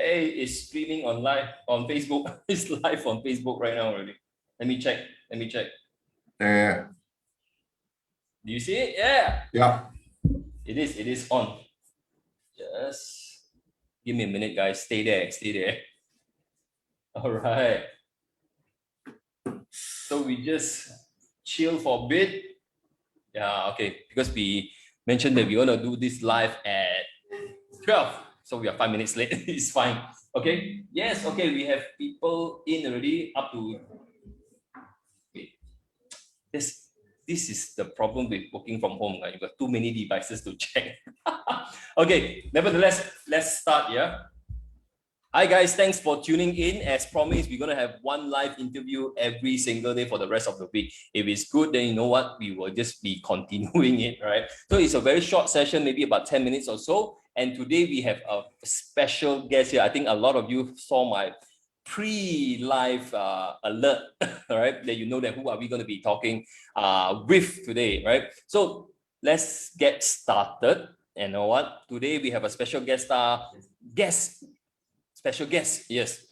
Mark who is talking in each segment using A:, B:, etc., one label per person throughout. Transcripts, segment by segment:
A: Hey, it's streaming on live on Facebook. It's live on Facebook right now already. Let me check.
B: Yeah.
A: Do you see it? Yeah.
B: Yeah.
A: It is on. Just give me a minute, guys. Stay there. All right. So we just chill for a bit. Yeah, okay. Because we mentioned that we want to do this live at 12. So we are 5 minutes late. It's fine. Okay. Yes, okay. We have people in already up to. Wait. This is the problem with working from home. Right? You've got too many devices to check. Okay. Nevertheless, let's start. Yeah. Hi guys, thanks for tuning in. As promised, we're going to have one live interview every single day for the rest of the week. If it's good, then you know what? We will just be continuing it, right? So it's a very short session, maybe about 10 minutes or so. And today we have a special guest here. I think a lot of you saw my pre-live alert, all right? That you know that who are we going to be talking with today, right? So let's get started. And you know what? Today we have a special special guest, yes,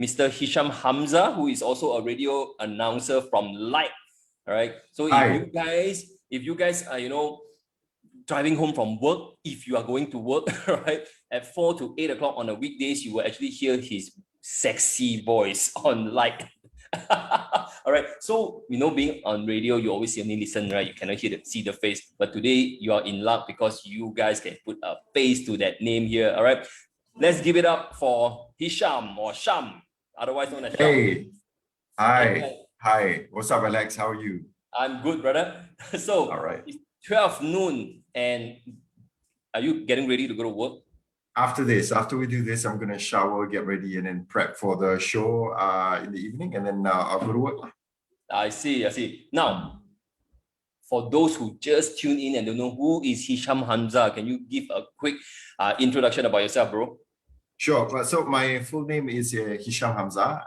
A: Mr. Hisham Hamza, who is also a radio announcer from Lite. All right. So if you guys are, driving home from work, if you are going to work, right, at 4 to 8 o'clock on the weekdays, you will actually hear his sexy voice on Lite. All right. So, being on radio, you always only listen, right? You cannot see the face. But today you are in luck because you guys can put a face to that name here. All right. Let's give it up for Hisham or Sham, otherwise known as Sham.
B: Hey, hi. What's up, Alex? How are you?
A: I'm good, brother. So,
B: all right.
A: It's 12 noon, and are you getting ready to go to work?
B: After we do this, I'm gonna shower, get ready, and then prep for the show in the evening, and then I'll go to work.
A: I see. Now, for those who just tuned in and don't know who is Hisham Hamza, can you give a quick introduction about yourself, bro?
B: Sure. So my full name is Hisham Hamza.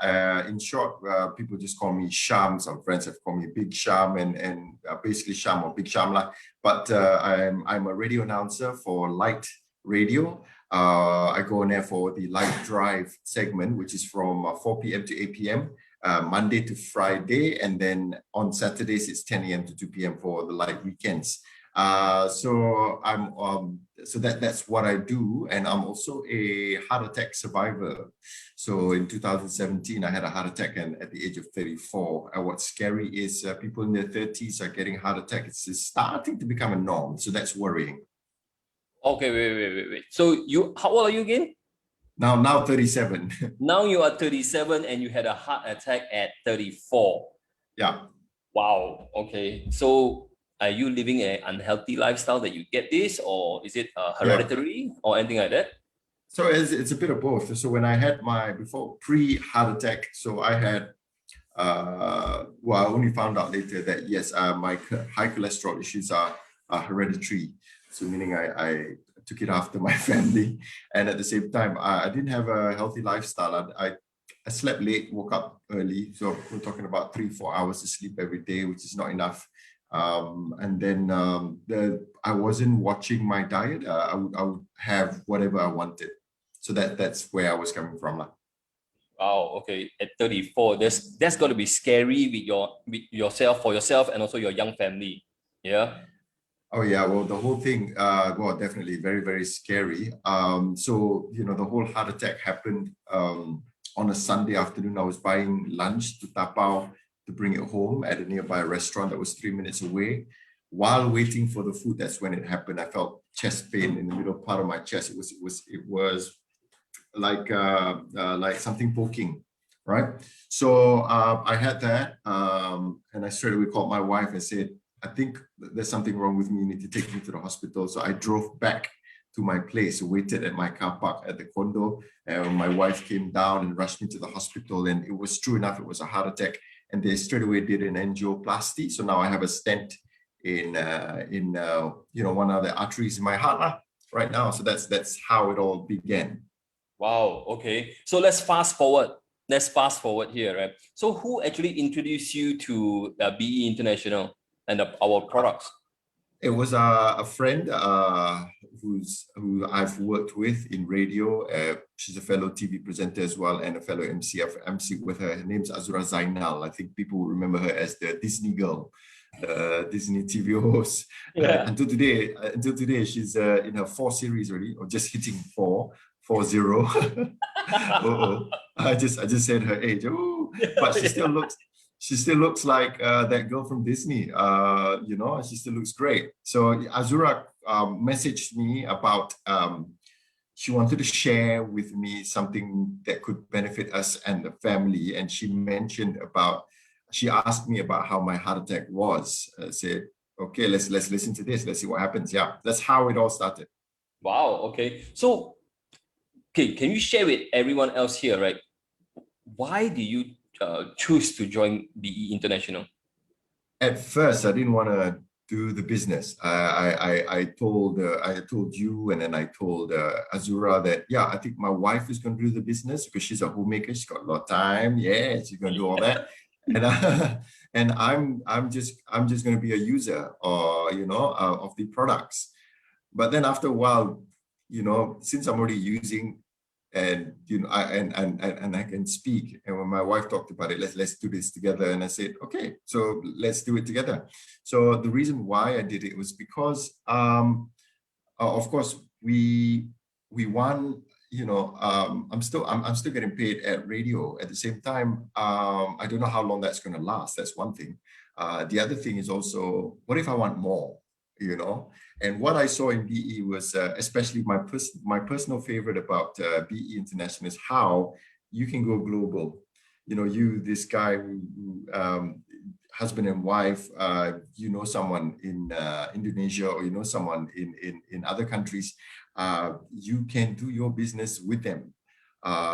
B: In short, people just call me Sham. Some friends have called me Big Sham and basically Sham or Big Sham lah. But I'm a radio announcer for Lite Radio. I go on there for the Lite Drive segment, which is from 4 p.m. to 8 p.m. Monday to Friday, and then on Saturdays it's 10 a.m. to 2 p.m. for the Lite weekends. So that's what I do, and I'm also a heart attack survivor. So in 2017, I had a heart attack, and at the age of 34, what's scary is people in their 30s are getting heart attack. It's starting to become a norm, so that's worrying.
A: Okay, wait. So how old are you again?
B: Now 37.
A: Now you are 37, and you had a heart attack at 34.
B: Yeah.
A: Wow. Okay. So, are you living an unhealthy lifestyle that you get this, or is it hereditary or anything like that?
B: So it's a bit of both. So when I had before pre-heart attack, so I had, I only found out later that yes, my high cholesterol issues are hereditary. So meaning I took it after my family, and at the same time, I didn't have a healthy lifestyle. I slept late, woke up early. So we're talking about 3-4 hours of sleep every day, which is not enough. And then I wasn't watching my diet. I would have whatever I wanted. So that's where I was coming from.
A: Wow. Okay. At 34, that's going to be scary with yourself, for yourself, and also your young family. Yeah.
B: Oh yeah. Well, the whole thing, definitely very, very scary. So, the whole heart attack happened on a Sunday afternoon. I was buying lunch to tapao to bring it home at a nearby restaurant that was 3 minutes away. While waiting for the food, that's when it happened. I felt chest pain in the middle part of my chest. It was like something poking, right? So I had that, and I straight away called my wife and said, I think there's something wrong with me. You need to take me to the hospital. So I drove back to my place, waited at my car park at the condo, and my wife came down and rushed me to the hospital. And it was true enough, it was a heart attack. And they straight away did an angioplasty. So now I have a stent in one of the arteries in my heart right now. So that's how it all began.
A: Wow. Okay. So let's fast forward. Here, right? So who actually introduced you to BE International and our products?
B: It was a friend who I've worked with in radio. She's a fellow TV presenter as well and a fellow MC. I've MC with her. Her name's Azura Zainal. I think people will remember her as the Disney girl, the Disney TV host.
A: Yeah.
B: Until today, she's in her 4 series already, or just hitting 440. I just said her age. Ooh, but she still looks like that girl from Disney, you know, she still looks great. So Azura messaged me about, she wanted to share with me something that could benefit us and the family. And she asked me about how my heart attack was. I said, okay, let's listen to this. Let's see what happens. Yeah, that's how it all started.
A: Wow. Okay. So, okay, can you share with everyone else here, right? Why do you choose to join BE International?
B: At first, I didn't want to do the business. I told you, and then I told Azura that, yeah, I think my wife is going to do the business because she's a homemaker. She's got a lot of time. Yeah, she's going to do all that. And I'm just going to be a user, or of the products. But then after a while, since I'm already using, and I can speak, and when my wife talked about it, let's do this together, and I said, okay, so let's do it together. So the reason why I did it was because of course we won. I'm still getting paid at radio. At the same time, I don't know how long that's going to last. That's one thing. The other thing is also, what if I want more? And what I saw in BE was, especially my personal favorite about BE International, is how you can go global. This guy who husband and wife, someone in Indonesia, or someone in other countries, you can do your business with them.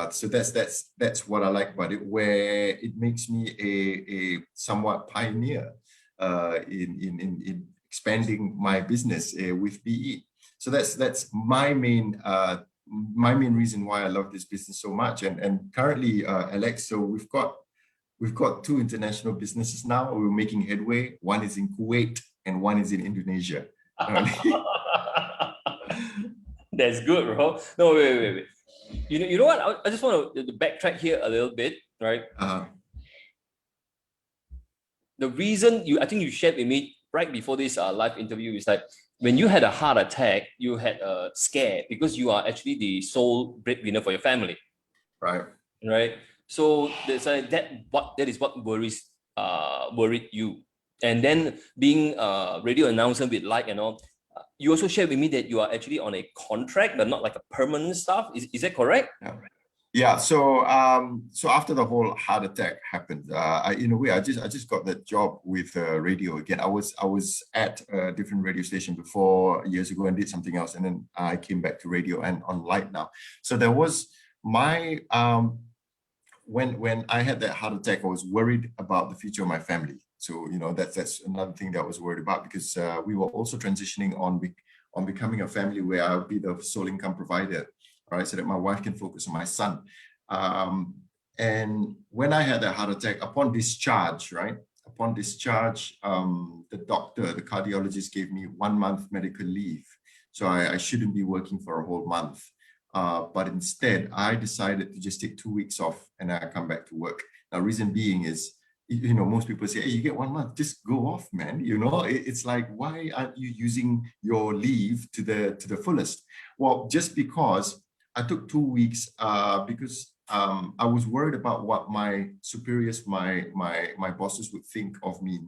B: So that's what I like about it, where it makes me a somewhat pioneer in expanding my business with BE. So that's my main reason why I love this business so much. And currently, Alex, so we've got 2 international businesses now. We're making headway. One is in Kuwait and one is in Indonesia.
A: That's good, bro. No, wait. You know what? I just want to backtrack here a little bit, right? The reason I think you shared with me right before this live interview is like, when you had a heart attack, you had a scare because you are actually the sole breadwinner for your family. Right. So that is what worried you. And then being a radio announcer with Lite and all, you also shared with me that you are actually on a contract, but not like a permanent staff. Is that correct?
B: Yeah. So after the whole heart attack happened, in a way, I just got that job with radio again. I was at a different radio station before years ago and did something else, and then I came back to radio and on Lite now. So there was my when I had that heart attack, I was worried about the future of my family. So that's another thing that I was worried about, because we were also transitioning on becoming a family where I'll be the sole income provider. All right, so that my wife can focus on my son. And when I had that heart attack, upon discharge, the cardiologist gave me 1 month medical leave. So I shouldn't be working for a whole month. But instead, I decided to just take 2 weeks off and I come back to work. Now, reason being is, most people say, hey, you get 1 month, just go off, man. It's like, why aren't you using your leave to the fullest? Well, just because I took 2 weeks because I was worried about what my superiors, my bosses would think of me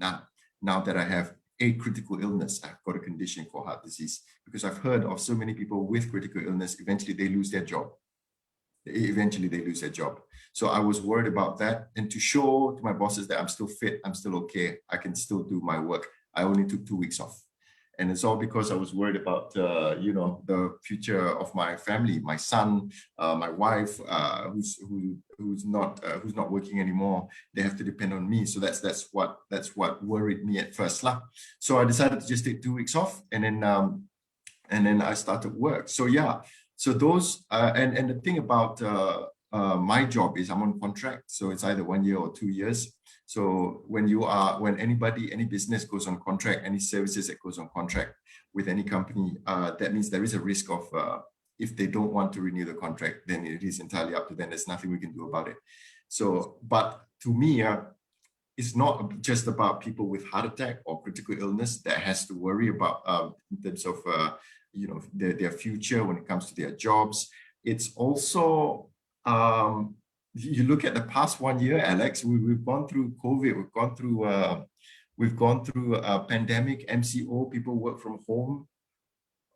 B: now that I have a critical illness. I've got a condition called heart disease, because I've heard of so many people with critical illness, eventually they lose their job. So I was worried about that. And to show to my bosses that I'm still fit, I'm still okay, I can still do my work, I only took 2 weeks off. And it's all because I was worried about, the future of my family, my son, my wife, who's not working anymore. They have to depend on me. So that's what worried me at first. So I decided to just take 2 weeks off, and then I started work. So yeah, so those and the thing about my job is I'm on contract, so it's either 1 year or 2 years. So when any business goes on contract, any services that goes on contract with any company, that means there is a risk of if they don't want to renew the contract, then it is entirely up to them. There's nothing we can do about it. So, but to me, it's not just about people with heart attack or critical illness that has to worry about in terms of their future when it comes to their jobs. It's also you look at the past 1 year, Alex. We've gone through COVID. We've gone through a pandemic. MCO, people work from home.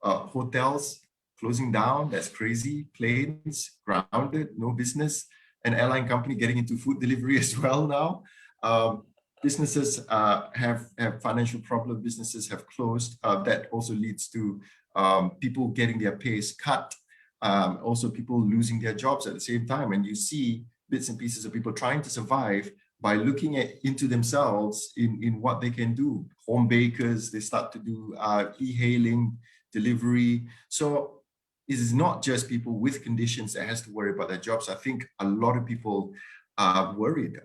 B: Hotels closing down. That's crazy. Planes grounded, no business. An airline company getting into food delivery as well now. Businesses have financial problems. Businesses have closed. That also leads to people getting their pays cut. Also people losing their jobs at the same time. And you see bits and pieces of people trying to survive by looking into themselves in what they can do. Home bakers, they start to do e-hailing, delivery. So it is not just people with conditions that has to worry about their jobs. I think a lot of people are worried.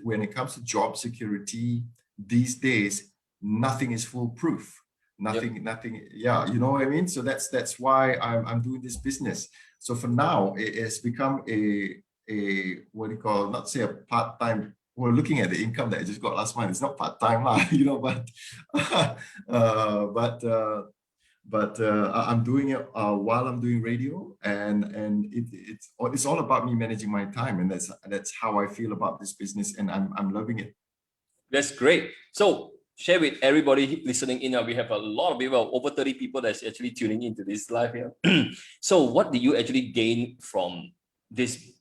B: When it comes to job security these days, nothing is foolproof. Nothing. Yeah, you know what I mean? So that's why I'm doing this business. So for now, it has become a what do you call, not say a part-time. We're looking at the income that I just got last month. It's not part-time, but I'm doing it while I'm doing radio, and it's all about me managing my time, and that's how I feel about this business, and I'm loving it.
A: That's great. So share with everybody listening in. We have a lot of people, over 30 people that's actually tuning into this live here. So what do you actually gain from this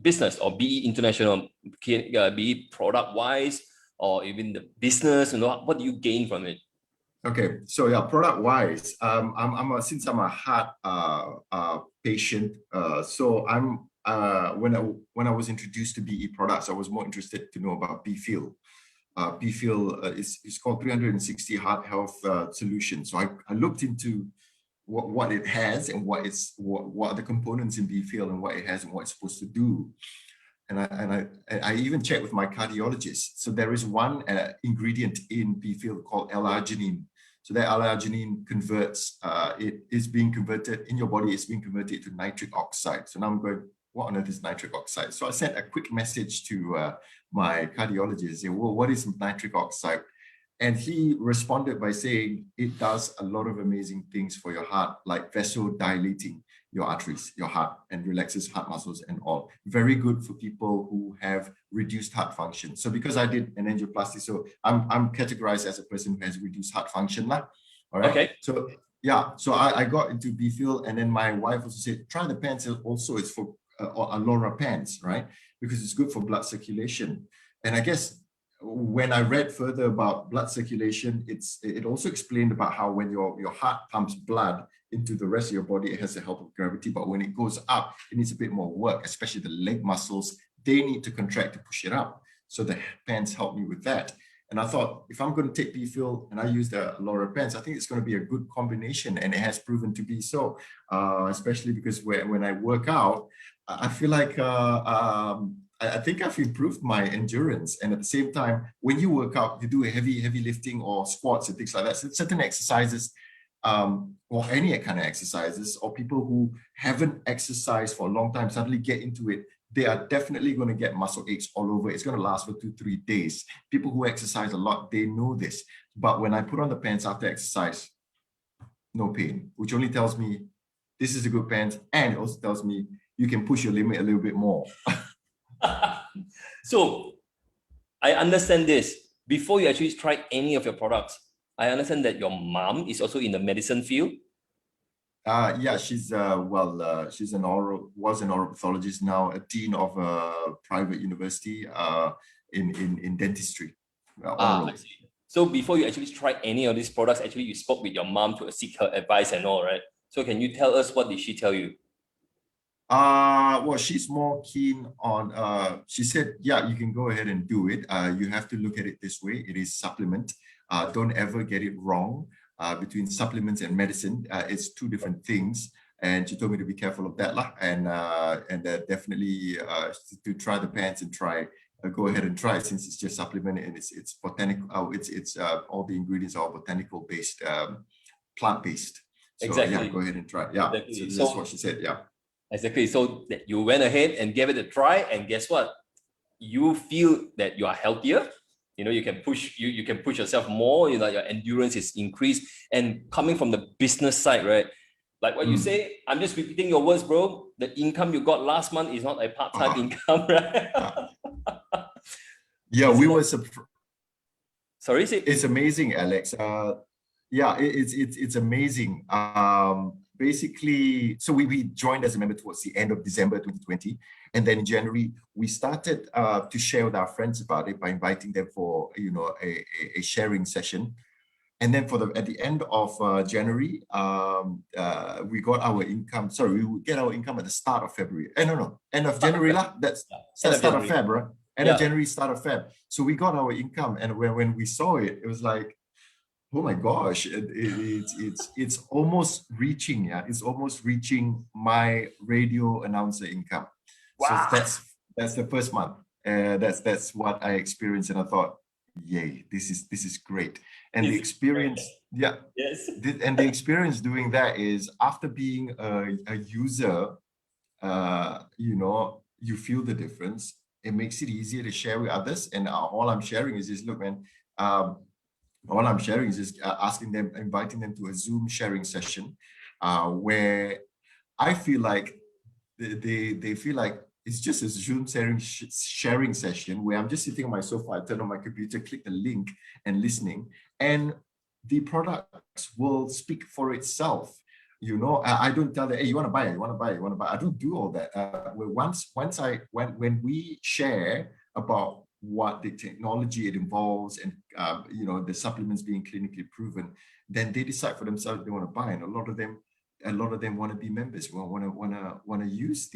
A: business, or be it international, be it product-wise, or even the business, what do you gain from it?
B: Okay, so yeah, product-wise, since I'm a heart patient, so I'm when I was introduced to BE products, I was more interested to know about BFeel. BFeel is called 360 Heart Health Solution. So I looked into what it has and what are the components in BFeel and what it has and what it's supposed to do. And I even checked with my cardiologist. So there is one ingredient in BFeel called L-arginine. So that L-arginine converts, it is being converted in your body, it's being converted to nitric oxide. So now I'm going, what on earth is nitric oxide? So I sent a quick message to my cardiologist, saying, well, what is nitric oxide? And he responded by saying it does a lot of amazing things for your heart, like vasodilating your arteries, your heart, and relaxes heart muscles and all. Very good for people who have reduced heart function. So because I did an angioplasty, so I'm categorized as a person who has reduced heart function now. All right.
A: Okay.
B: So yeah, so I got into BFeel, and then my wife also said, try the pants. Also, it's for Alora pants, right? Because it's good for blood circulation. And I guess when I read further about blood circulation, it also explained about how when your heart pumps blood into the rest of your body, it has the help of gravity. But when it goes up, it needs a bit more work, especially the leg muscles. They need to contract to push it up. So the pants help me with that. And I thought, if I'm going to take BFeel and I use the Laura pants, I think it's going to be a good combination. And it has proven to be so, especially because when I work out, I feel like I think I've improved my endurance. And at the same time, when you work out, you do a heavy lifting or squats and things like that. So certain exercises, or any kind of exercises, or people who haven't exercised for a long time suddenly get into it, they are definitely going to get muscle aches all over. It's going to last for 2-3 days. People who exercise a lot, they know this. But when I put on the pants after exercise, no pain, which only tells me this is a good pants. And it also tells me you can push your limit a little bit more.
A: So I understand this. Before you actually try any of your products, I understand that your mom is also in the medicine field.
B: Yeah, she's she's was an oral pathologist, now a dean of a private university in dentistry.
A: I see. So before you actually try any of these products, actually you spoke with your mom to seek her advice and all, right? So can you tell us, what did she tell you?
B: Well, she's more keen on, she said, yeah, you can go ahead and do it. You have to look at it this way. It is supplement. Don't ever get it wrong. Between supplements and medicine, it's two different things. And she told me to be careful of that, and definitely to try the pants and try go ahead and try it, since it's just supplemented and it's botanical. It's all the ingredients are botanical based, plant based. So
A: Exactly.
B: yeah, go ahead and try it. Yeah,
A: Exactly.
B: so that's what she said. Yeah,
A: exactly. So you went ahead and gave it a try, and guess what? You feel that you are healthier. You know, you can push yourself more. You know, your endurance is increased. And coming from the business side, right? Like what you say, I'm just repeating your words, bro. The income you got last month is not a part-time income, right?
B: Yeah, we were
A: Sorry, say
B: it's amazing, Alex. Yeah, it's amazing. Basically, so we joined as a member towards the end of December 2020, and then in January we started to share with our friends about it by inviting them for a sharing session. And then at the end of January, we got our income. Sorry, we would get our income at the start of February. No, end of January lah. That's start of Feb, right? End of January, start of Feb. So we got our income, and when we saw it, it was like, oh my gosh, it's almost reaching. Yeah, it's almost reaching my radio announcer income. Wow. So that's the first month. That's what I experienced, and I thought, yay, this is great. And the experience, yeah, yes. And the experience doing that is, after being a user, you feel the difference. It makes it easier to share with others. And all I'm sharing is just, look, man, all I'm sharing is just inviting them to a Zoom sharing session, where I feel like they feel like it's just a Zoom sharing session where I'm just sitting on my sofa, I turn on my computer, click the link and listening, and the products will speak for itself. I don't tell them, hey, you want to buy it, you want to buy it, you want to buy it. I don't do all that. When we share about what the technology it involves and the supplements being clinically proven, then they decide for themselves if they want to buy. And a lot of them want to be members, want to use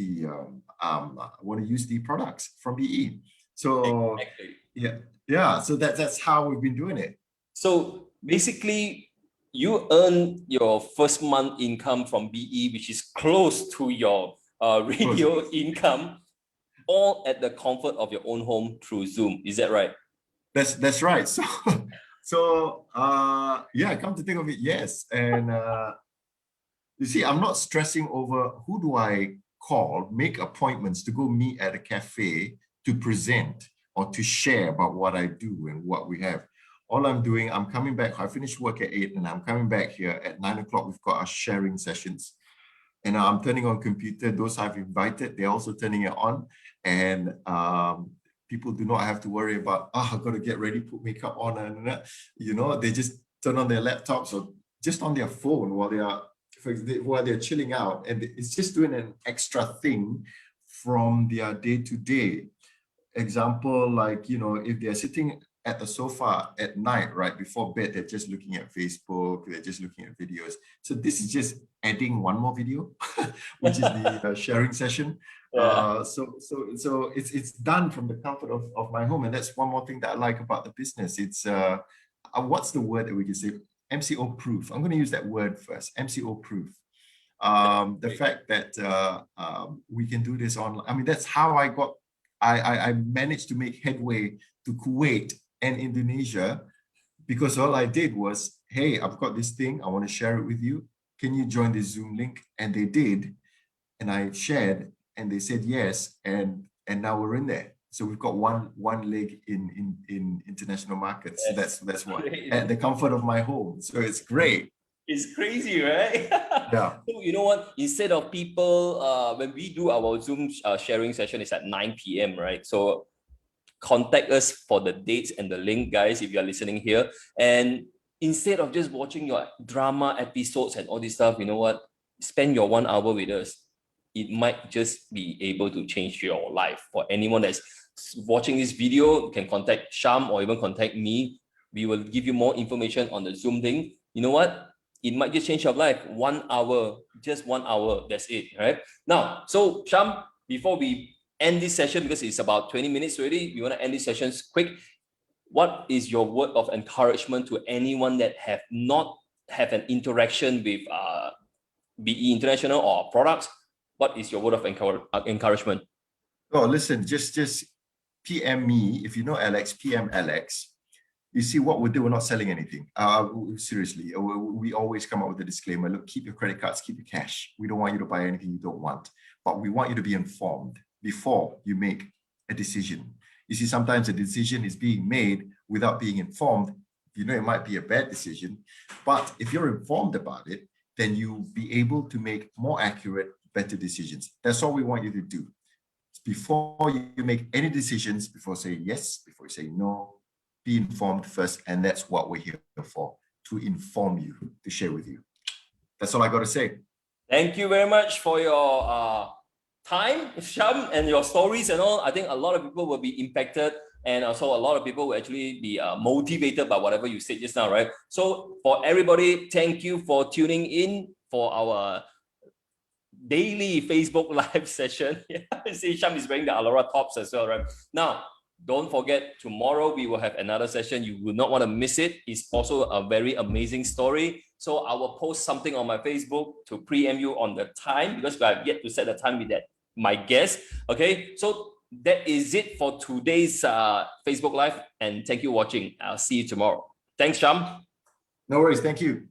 B: the products from BE. So exactly. yeah. So that's how we've been doing it.
A: So basically, you earn your first month income from BE, which is close to your radio income, all at the comfort of your own home through Zoom. Is that right?
B: That's right. So yeah, come to think of it, yes. And you see, I'm not stressing over who do I call, make appointments to go meet at a cafe to present or to share about what I do and what we have. All I'm doing, I'm coming back. I finished work at 8 and I'm coming back here at 9 o'clock. We've got our sharing sessions. And I'm turning on computer. Those I've invited, they're also turning it on. And people do not have to worry about, I've got to get ready, put makeup on. And, they just turn on their laptops or just on their phone while they're chilling out. And it's just doing an extra thing from their day-to-day. Example, like, if they're sitting at the sofa at night, right before bed, they're just looking at Facebook, they're just looking at videos. So this is just adding one more video, which is the sharing session. Yeah. So it's done from the comfort of my home. And that's one more thing that I like about the business. It's what's the word that we can say? MCO proof. I'm going to use that word first. MCO proof. The fact that we can do this online. I mean, that's how I managed to make headway to Kuwait and Indonesia, because all I did was, hey, I've got this thing, I want to share it with you. Can you join the Zoom link? And they did. And I shared and they said yes. And now we're in there. So we've got one leg in international markets. Yes. So that's what, at the comfort of my home. So it's great.
A: It's crazy, right?
B: Yeah.
A: So you know what? Instead of people, when we do our Zoom sharing session, it's at 9 p.m., right? So contact us for the dates and the link, guys, if you're listening here. And instead of just watching your drama episodes and all this stuff, you know what? Spend your 1 hour with us. It might just be able to change your life. For anyone that's watching this video, you can contact Sham or even contact me. We will give you more information on the Zoom link. You know what? It might just change your life. 1 hour, just 1 hour. That's it, right? Now, so Sham, before we end this session, because it's about 20 minutes already, we want to end these sessions quick. What is your word of encouragement to anyone that have not have an interaction with BE International or products? What is your word of encouragement?
B: Oh, listen, just PM me. If you know Alex, PM Alex. You see what we do, we're not selling anything. Seriously, we always come up with a disclaimer. Look, keep your credit cards, keep your cash. We don't want you to buy anything you don't want, but we want you to be informed before you make a decision. You see, sometimes a decision is being made without being informed. You know, it might be a bad decision, but if you're informed about it, then you'll be able to make more accurate, better decisions. That's all we want you to do. Before you make any decisions, before saying yes, before you say no, be informed first, and that's what we're here for, to inform you, to share with you. That's all I got to say.
A: Thank you very much for your time, Hisham, and your stories and all. I think a lot of people will be impacted, and also a lot of people will actually be motivated by whatever you said just now, right? So for everybody, thank you for tuning in for our daily Facebook live session. Yeah, Hisham is wearing the Alora tops as well, right? Now, don't forget, tomorrow we will have another session. You will not want to miss it. It's also a very amazing story. So I will post something on my Facebook to preempt you on the time, because I have yet to set the time with that my guest. Okay, so that is it for today's Facebook Live, and thank you for watching. I'll see you tomorrow. Thanks, Sham.
B: No worries. Thank you.